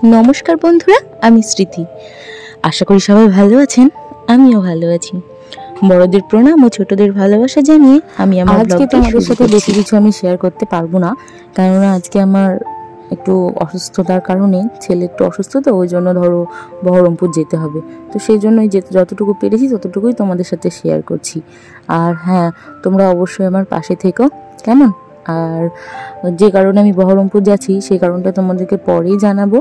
নমস্কার বন্ধুরা, আমি স্মৃতি। আশা করি সবাই ভালো আছেন, আমিও ভালো আছি। বড়দের প্রণাম ও ছোটদের ভালোবাসা জানিয়ে আমি আমার আজকে তোমাদের সাথে বেশি কিছু আমি শেয়ার করতে পারবো না, কেননা আজকে আমার একটু অসুস্থতার কারণে ছেলে একটু অসুস্থ, তো ওই জন্য ধরো বহরমপুর যেতে হবে। তো সেই জন্যই যতটুকু পেরেছি ততটুকুই তোমাদের সাথে শেয়ার করছি। আর হ্যাঁ, তোমরা অবশ্যই আমার পাশে থেকো, কেমন? আর যে কারণে আমি বহরমপুর যাচ্ছি সেই কারণটা তোমাদেরকে পরেই জানাবো।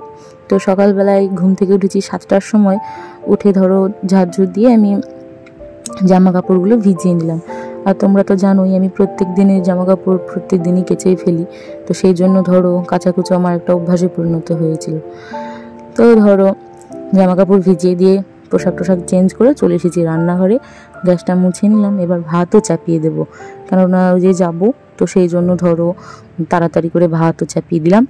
তো সকালবেলায় ঘুম থেকে উঠেছি 7টার সময়, উঠে ধরো ঝাড়ঝুড় দিয়ে আমি জামা কাপড়গুলো ভিজিয়ে নিলাম। আর তোমরা তো জানোই আমি প্রত্যেক দিনের জামা কাপড় প্রত্যেক দিনই কেচেই ফেলি, তো সেই জন্য ধরো কাচাকুচো আমার একটা অভ্যাসে পরিণত হয়েছিল। তো ধরো জামা কাপড় ভিজিয়ে দিয়ে পোশাক টোশাক চেঞ্জ করে চলে এসেছি রান্নাঘরে, গ্যাসটা মুছে নিলাম। এবার ভাতও চাপিয়ে দেবো, কেননা ওই যে যাবো, তো সেই জন্য ধরো তাড়াতাড়ি করে ভাতও চাপিয়ে দিলাম।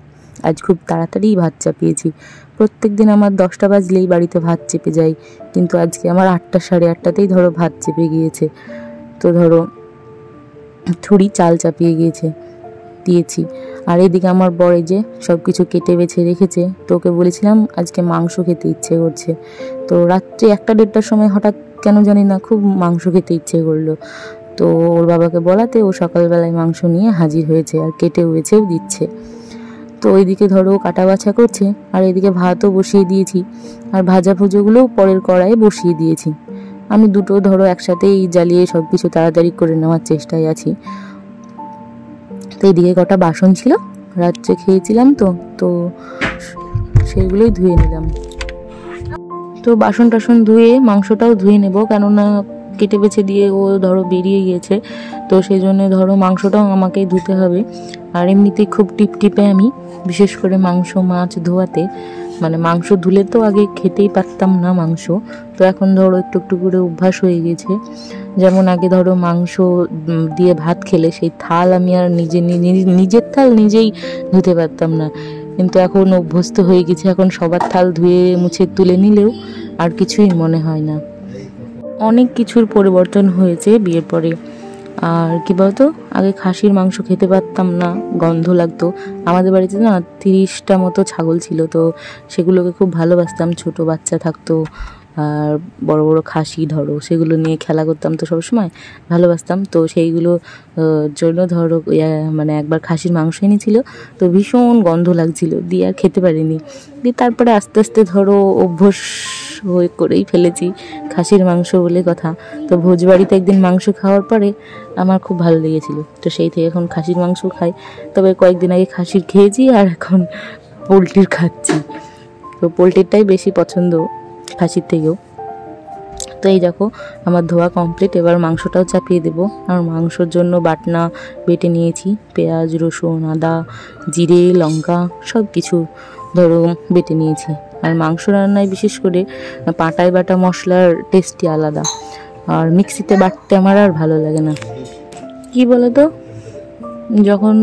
আজ খুব তাড়াতাড়িই ভাত চাপিয়েছি। প্রত্যেক দিন আমার 10টা বাজলেই বাড়িতে ভাত চেপে যায়, কিন্তু আজকে আমার 8টা সাড়ে 8টাতেই ধরো ভাত চেপে গিয়েছে। তো ধরো থুড়ি চাল চাপিয়ে দিয়েছি। আর এদিকে আমার বর যে সব কিছু কেটে বেছে রেখেছে। তো ওকে বলেছিলাম আজকে মাংস খেতে ইচ্ছে করছে, তো রাত্রে 1টা-1.5টার সময় হঠাৎ কেন জানি না খুব মাংস খেতে ইচ্ছে করলো। তো ওর বাবাকে বলাতে ও সকালবেলায় মাংস নিয়ে হাজির হয়েছে আর কেটে বেছেও দিচ্ছে। তো ওইদিকে ধরো কাটা বাছা করছে, আর এদিকে ভাতও বসিয়ে দিয়েছি, আর ভাজা ভুজোগুলোও পরের কড়াইয়ে বসিয়ে দিয়েছি। আমি দুটো ধরো একসাথেই জ্বালিয়ে সব কিছু তাড়াতাড়ি করে নেওয়ার চেষ্টায় আছি। তো এইদিকে কটা বাসন ছিল, রাত্রে খেয়েছিলাম তো সেইগুলোই ধুয়ে নিলাম। তো বাসন টাসন ধুয়ে মাংসটাও ধুয়ে নেব, কেননা কেটে বেছে দিয়ে ও ধরো বেরিয়ে গিয়েছে, তো সেই জন্য ধরো মাংসটাও আমাকেই ধুতে হবে। আর এমনিতেই খুব টিপটিপে আমি, বিশেষ করে মাংস মাছ ধোয়াতে। মানে মাংস ধুলে তো আগে খেতেই পারতাম না মাংস, তো এখন ধরো একটু একটু করে অভ্যাস হয়ে গেছে। যেমন আগে ধরো মাংস দিয়ে ভাত খেলে সেই থাল আমি আর নিজের থাল নিজেই ধুতে পারতাম না, কিন্তু এখন অভ্যস্ত হয়ে গেছে। এখন সবার থাল ধুয়ে মুছে তুলে নিলেও আর কিছুই মনে হয় না। অনেক কিছুর পরিবর্তন হয়েছে বিয়ের পরে। আর কি বলতো, আগে খাসির মাংস খেতে পারতাম না, গন্ধ লাগতো। আমাদের বাড়িতে না 30টা মতো ছাগল ছিল, তো সেগুলোকে খুব ভালোবাসতাম। ছোট বাচ্চা থাকতো আর বড় বড় খাসি ধরো সেগুলো নিয়ে খেলা করতাম, তো সবসময় ভালোবাসতাম। তো সেইগুলো জন্য ধরো মানে একবার খাসির মাংস এনেছিল, তো ভীষণ গন্ধ লাগছিল, দিয়ে আর খেতে পারিনি। দিয়ে তারপরে আস্তে আস্তে ধরো অভ্যাস হয়ে করেই ফেলেছি খাসির মাংস বলে কথা। তো ভোজবাড়িতে একদিন মাংস খাওয়ার পরে আমার খুব ভালো লেগেছিল, তো সেই থেকে এখন খাসির মাংস খাই। তবে কয়েকদিন আগে খাসির খেয়েছি, আর এখন পোলট্রির খাচ্ছি। তো পোলট্রিরটাই বেশি পছন্দ খাসির থেকেও। তো এই দেখো আমার ধোয়া কমপ্লিট, এবার মাংসটাও চাপিয়ে দেবো। আর মাংসর জন্য বাটনা বেটে নিয়েছি, পেঁয়াজ রসুন আদা জিরে লঙ্কা সব কিছু ধরো বেটে নিয়েছি। আর মাংস রান্নায় বিশেষ করে পাটায় বাটা মশলার টেস্টই আলাদা, আর মিক্সিতে বাটতে আমার আর ভালো লাগে না। কি বলো তো, যখন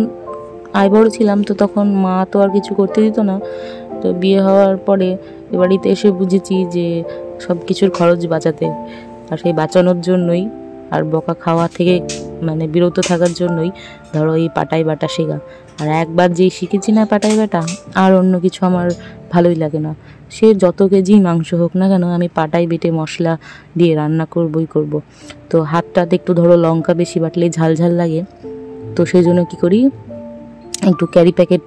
বড় ছিলাম তো তখন মা তো আর কিছু করতে দিত না। তো বিয়ে হওয়ার পরে এ বাড়িতে এসে বুঝেছি যে সব কিছুর খরচ বাঁচাতে, আর সেই বাঁচানোর জন্যই আর বকা খাওয়া থেকে মানে বিরত থাকার জন্যই ধরো এই পাটাই বাটা শেখা। আর একবার যেই শিখেছি না পাটাই বাটা, আর অন্য কিছু আমার ভালোই লাগে না। সে যত কেজি মাংস হোক না কেন, আমি পাটাই বেটে মশলা দিয়ে রান্না করবই করব। তো হাতটাতে একটু ধরো লঙ্কা বেশি বাটলে ঝাল ঝাল লাগে, তো সেই জন্য কী করি, একটু ক্যারি প্যাকেট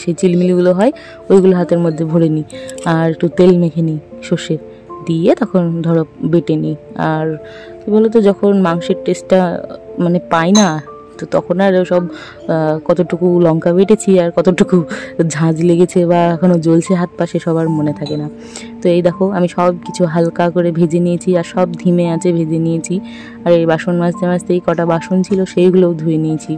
সেই চিলমিলিগুলো হয় ওইগুলো হাতের মধ্যে ভরে নিই, আর একটু তেল মেখে নিই সর্ষে দিয়ে, তখন ধরো বেটে নিই। আর কী বলো তো, যখন মাংসের টেস্টটা মানে পাই না, তো তখন আর সব কতটুকু লঙ্কা বেটেছি আর কতটুকু ঝাঁঝ লেগেছে বা এখনও জ্বলছে হাত পাশে সবার মনে থাকে না। তো এই দেখো আমি সব কিছু হালকা করে ভেজে নিয়েছি, আর সব ধিমে আঁচে ভেজে নিয়েছি। আর এই বাসন মাজতে মাজতেই কটা বাসন ছিল সেইগুলোও ধুয়ে নিয়েছি।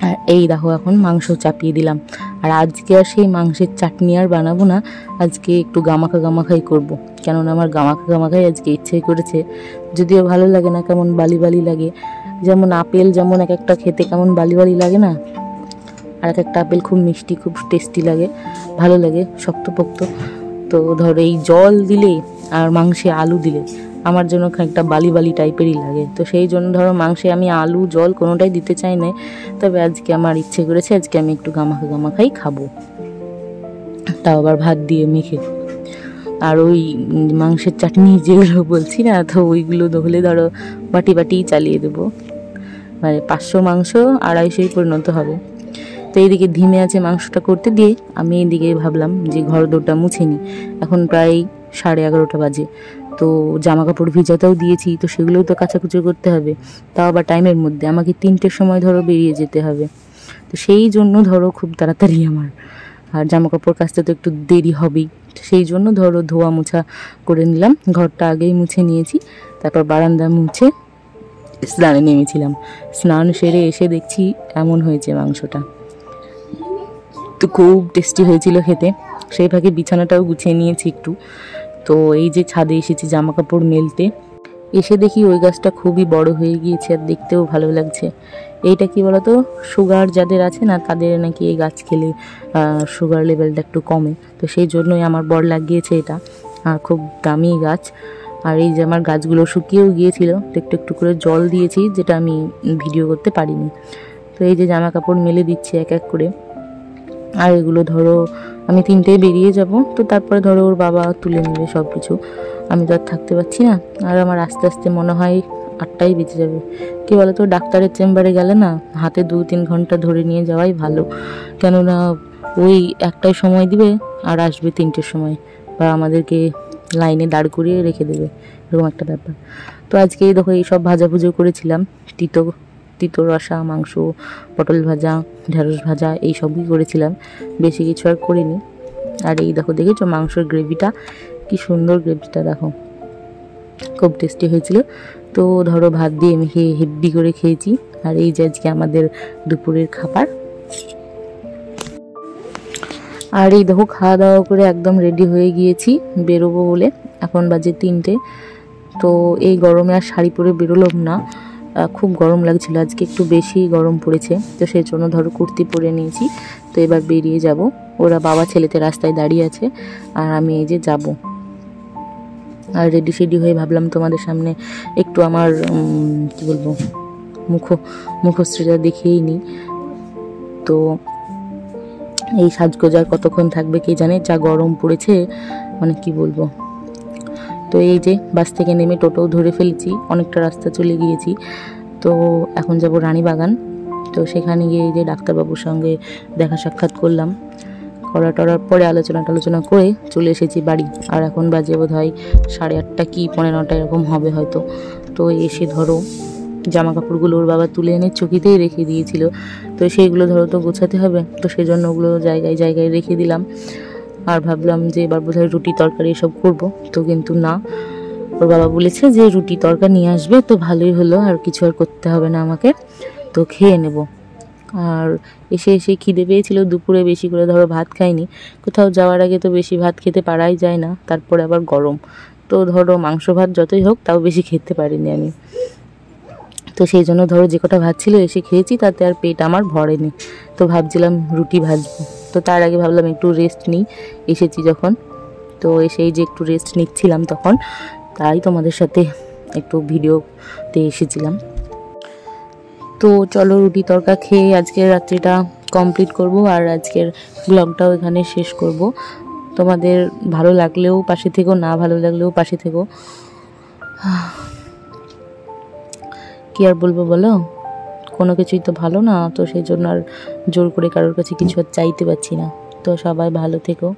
আর এই দেখো এখন মাংস চাপিয়ে দিলাম। আর আজকে আর সেই মাংসের চাটনি আর বানাবো না, আজকে একটু গামাখাই করব। কেননা আমার গামাখাই আজকে ইচ্ছে করেছে। যদিও ভালো লাগে না, কেমন বালি বালি লাগে। যেমন আপেল যেমন এক একটা খেতে কেমন বালি বালি লাগে না, আর এক একটা আপেল খুব মিষ্টি খুব টেস্টি লাগে, ভালো লাগে শক্তপোক্ত। তো ধরো এই জল দিলে আর মাংসে আলু দিলে আমার জন্য একটা বালি বালি টাইপেরই লাগে। তো সেই জন্য ধরো মাংসে আমি আলু জল কোনোটাই দিতে চাই না, তবে আজকে আমার ইচ্ছে করেছে আজকে আমি একটু গামাখাই খাবো। তাও আবার ভাত দিয়ে মেখে। আর ওই মাংসের চাটনি যেগুলো বলছি না, তো ওইগুলো হলে ধরো বাটি বাটি চালিয়ে দেবো, মানে 500 মাংস 250 পরিণত হবে। তো এইদিকে ধিমে আছে মাংসটা করতে দিয়ে আমি এইদিকে ভাবলাম যে ঘর দোরটা মুছে নিই। এখন প্রায় 11:30 বাজে, তো জামা কাপড় ভিজাতেও দিয়েছি, তো সেগুলোও তো কাচাকুচি করতে হবে, তাও আবার টাইমের মধ্যে। আমাকে 3টের সময় ধরো বেরিয়ে যেতে হবে, তো সেই জন্য ধরো খুব তাড়াতাড়ি আমার, আর জামা কাপড় কাচতে তো একটু দেরি হবেই, সেই জন্য ধরো ধোয়া মোছা করে নিলাম। ঘরটা আগেই মুছে নিয়েছি, তারপর বারান্দা মুছে স্নানে নেমেছিলাম। স্নান সেরে এসে দেখছি এমন হয়েছে মাংসটা, তো খুব টেস্টি হয়েছিল খেতে। সেই ফাঁকে বিছানাটাও গুছিয়ে নিয়েছি একটু। তো এই যে ছাদে এসেছি জামা কাপড় মেলতে, এসে দেখি ওই গাছটা খুবই বড় হয়ে গিয়েছে আর দেখতেও ভালো লাগছে। এইটা কি বলতো, সুগার যাদের আছে না, তাদের নাকি এই গাছ খেলে সুগার লেভেলটা একটু কমে, তো সেই জন্যই আমার বর লাগিয়েছে এটা। আর খুব দামি গাছ। আর এই যে আমার গাছগুলো শুকিয়েও গিয়েছিল, তো একটু একটু করে জল দিয়েছি, যেটা আমি ভিডিও করতে পারিনি। তো এই যে জামা কাপড় মেলে দিচ্ছি এক এক করে। আর এগুলো ধরো আমি 3টেয় বেরিয়ে যাব, তো তারপরে ধরো ওর বাবা তুলে নেবে সব কিছু, আমি তো আর থাকতে পারছি না। আর আমার আস্তে আস্তে মনে হয় 8টাই বেজে যাবে। কী বলো তো, ডাক্তারের চেম্বারে গেলে না হাতে 2-3 ঘন্টা ধরে নিয়ে যাওয়াই ভালো, কেননা ওই একটাই সময় দিবে আর আসবে 3টের সময়, বা আমাদেরকে লাইনে দাঁড় করিয়ে রেখে দেবে, এরকম একটা ব্যাপার। তো আজকে দেখো এইসব ভাজাভুজো করেছিলাম, তিতো রসা মাংস, পটল ভাজা, ঢেঁড়স ভাজা, এই সবই করেছিলাম, বেশি কিছু আর করিনি। আর এই দেখো দেখেছো মাংসের গ্রেভিটা, কি সুন্দর গ্রেভিটা দেখো, খুব টেস্টি হয়েছিল। তো ধরো ভাত দিয়ে মেখে হেব্বি করে খেয়েছি। আর এই যে আজকে আমাদের দুপুরের খাবার। আর এই দেখো খাওয়া দাওয়া করে একদম রেডি হয়ে গিয়েছি বেরোবো বলে। এখন বাজে 3টে। তো এই গরমে আর শাড়ি পরে বেরোলাম না, খুব গরম লাগছিল, আজকে একটু বেশি গরম পড়েছে, তো সেই জন্য ধরো কুর্তি পরে নিয়েছি। তো এবার বেরিয়ে যাব, ওরা বাবা ছেলেতে রাস্তায় দাঁড়িয়ে আছে, আর আমি এই যে যাব। আর রেডি সেডি হয়ে ভাবলাম তোমাদের সামনে একটু আমার কি বলবো মুখশ্রীটা দেখিয়েই নিই। তো এই সাজগোজার কতক্ষণ থাকবে কে জানে, যা গরম পড়েছে, মানে কি বলবো। তো এই যে বাস থেকে নেমে টোটো ধরে ফেলেছি, অনেকটা রাস্তা চলে গিয়েছি। তো এখন যাব রানীবাগান। তো সেখানে গিয়ে এই যে ডাক্তারবাবুর সঙ্গে দেখা সাক্ষাৎ করার পরে আলোচনা করে চলে এসেছি বাড়ি। আর এখন বাজে বোধ হয় 8:30 কি 9:45 এরকম হবে হয়তো। তো এসে ধরো জামা কাপড়গুলো ওর বাবা তুলে এনে চকিতেই রেখে দিয়েছিল, তো সেইগুলো ধরো তো গোছাতে হবে, তো সেই জন্য ওগুলো জায়গায় জায়গায় রেখে দিলাম। আর ভাবলাম যে এবার বোধহয় রুটি তরকারি এসব করবো, তো কিন্তু না, ওর বাবা বলেছে যে রুটি তরকারি নিয়ে আসবে, তো ভালোই হলো, আর কিছু আর করতে হবে না আমাকে, তো খেয়ে নেব। আর এসে খিদে পেয়েছিল দুপুরে, বেশি করে ধরো ভাত খাইনি, কোথাও যাওয়ার আগে তো বেশি ভাত খেতে পারাই যায় না, তারপরে আবার গরম, তো ধরো মাংস ভাত যতই হোক তাও বেশি খেতে পারিনি আমি। তো সেই জন্য ধরো যে কটা ভাত ছিল এসে খেয়েছি, তাতে আর পেট আমার ভরেনি। তো ভাবছিলাম রুটি ভাজবো, তো তার আগে ভাবলাম একটু রেস্ট নিই এসেছি যখন। তো এসেই যে একটু রেস্ট নিচ্ছিলাম তখন, তাই তোমাদের সাথে একটু ভিডিওতে এসেছিলাম। তো চলো রুটি তরকা খেয়ে আজকের রাত্রিটা কমপ্লিট করব, আর আজকের ব্লগটাও এখানে শেষ করব। তোমাদের ভালো লাগলেও পাশে থেকো, না ভালো লাগলেও পাশে থেকো, কি আর বলবো বলো, কোনো কিছুই তো ভালো না, তো সেই জন্য আর জোর করে কারোর কাছে কিছু আর চাইতে পারছি না। তো সবাই ভালো থেকো।